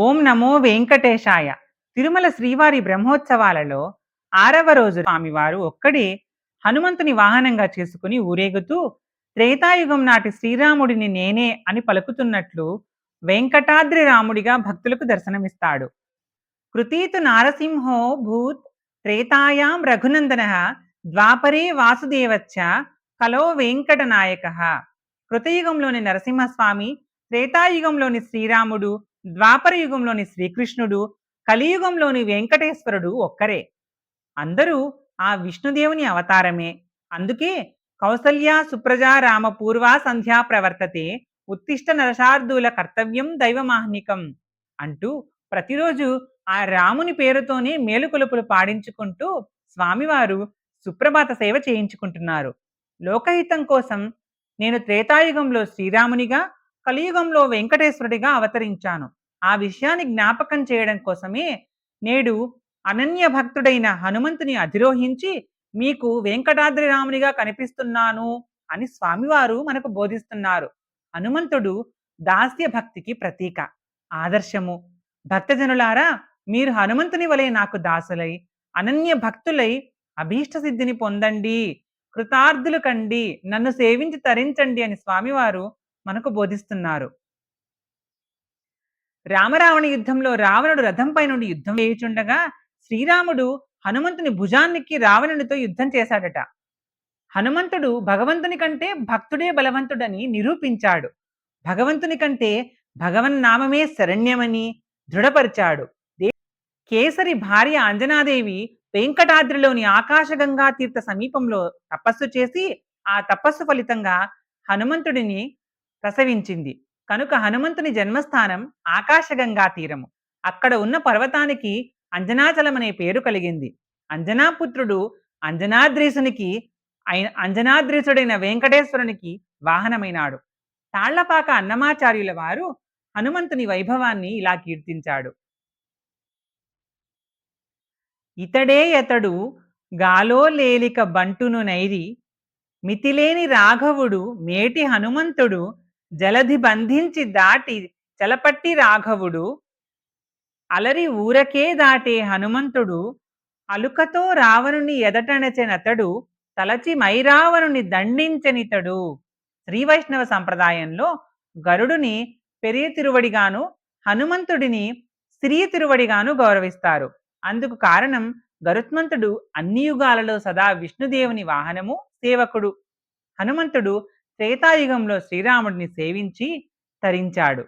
ఓం నమో వెంకటేశాయ. తిరుమల శ్రీవారి బ్రహ్మోత్సవాలలో 6వ రోజు స్వామివారు ఒక్కడే హనుమంతుని వాహనంగా చేసుకొని ఊరేగుతూ త్రేతాయుగం నాటి శ్రీరాముడిని నేనే అని పలుకుతున్నట్లు వెంకటాద్రి రాముడిగా భక్తులకు దర్శనమిస్తాడు. కృతీతు నారసింహో భూత్ త్రేతాయాం రఘునందనః ద్వాపరే వాసుదేవచ్చ కలో వెంకటనాయకః. కృతయుగంలోని నరసింహస్వామి, త్రేతాయుగంలోని శ్రీరాముడు, ద్వాపర యుగంలోని శ్రీకృష్ణుడు, కలియుగంలోని వెంకటేశ్వరుడు ఒక్కరే. అందరూ ఆ విష్ణుదేవుని అవతారమే. అందుకే కౌసల్య సుప్రజా రామ పూర్వ సంధ్యా ప్రవర్తతే ఉత్తిష్ట నరశార్దూల కర్తవ్యం దైవమాహ్నికం అంటూ ప్రతిరోజు ఆ రాముని పేరుతోనే మేలుకొలుపులు పాడించుకుంటూ స్వామివారు సుప్రభాత సేవ చేయించుకుంటున్నారు. లోకహితం కోసం నేను త్రేతాయుగంలో శ్రీరామునిగా, కలియుగంలో వెంకటేశ్వరుడిగా అవతరించాను. ఆ విషయాన్ని జ్ఞాపకం చేయడం కోసమే నేడు అనన్య భక్తుడైన హనుమంతుని అధిరోహించి మీకు వెంకటాద్రి రామునిగా కనిపిస్తున్నాను అని స్వామివారు మనకు బోధిస్తున్నారు. హనుమంతుడు దాస్య భక్తికి ప్రతీక, ఆదర్శము. భక్తజనులారా, మీరు హనుమంతుని వలె నాకు దాసులై అనన్య భక్తులై అభీష్ట సిద్ధిని పొందండి, కృతార్థులు కండి, నన్ను సేవించి తరించండి అని స్వామివారు మనకు బోధిస్తున్నారు. రామరావణ యుద్ధంలో రావణుడు రథంపై నుండి యుద్ధం చేయుచుండగా శ్రీరాముడు హనుమంతుని భుజాన్నెక్కి రావణునితో యుద్ధం చేశాడట. హనుమంతుడు భగవంతుని కంటే భక్తుడే బలవంతుడని నిరూపించాడు. భగవంతుని కంటే భగవన్నామమే శరణ్యమని దృఢపరిచాడు. కేసరి భార్య అంజనాదేవి వెంకటాద్రిలోని ఆకాశగంగా తీర్థ సమీపంలో తపస్సు చేసి ఆ తపస్సు ఫలితంగా హనుమంతుడిని ప్రసవించింది. కనుక హనుమంతుని జన్మస్థానం ఆకాశగంగా తీరము. అక్కడ ఉన్న పర్వతానికి అంజనాచలం అనే పేరు కలిగింది. అంజనాపుత్రుడు అంజనాద్రీసునికి అంజనాద్రీసుడైన వెంకటేశ్వరునికి వాహనమైనాడు. తాళ్లపాక అన్నమాచార్యుల వారు హనుమంతుని వైభవాన్ని ఇలా కీర్తించాడు. ఇతడే యతడు గాలో లేలిక బంటును నైరి మితిలేని రాఘవుడు మేటి హనుమంతుడు జలధి బంధించి దాటి చలపట్టి రాఘవుడు అలరి ఊరకే దాటే హనుమంతుడు అలుకతో రావణుని ఎదటనచెనతడు తలచి మైరావణుని దండించనితడు. శ్రీ వైష్ణవ సంప్రదాయంలో గరుడుని పెరియ తిరువడిగాను, హనుమంతుడిని సిరియ తిరువడిగాను గౌరవిస్తారు. అందుకు కారణం గరుత్మంతుడు అన్ని యుగాలలో సదా విష్ణుదేవుని వాహనము, సేవకుడు. హనుమంతుడు త్రేతాయుగంలో శ్రీరాముడిని సేవించి తరించాడు.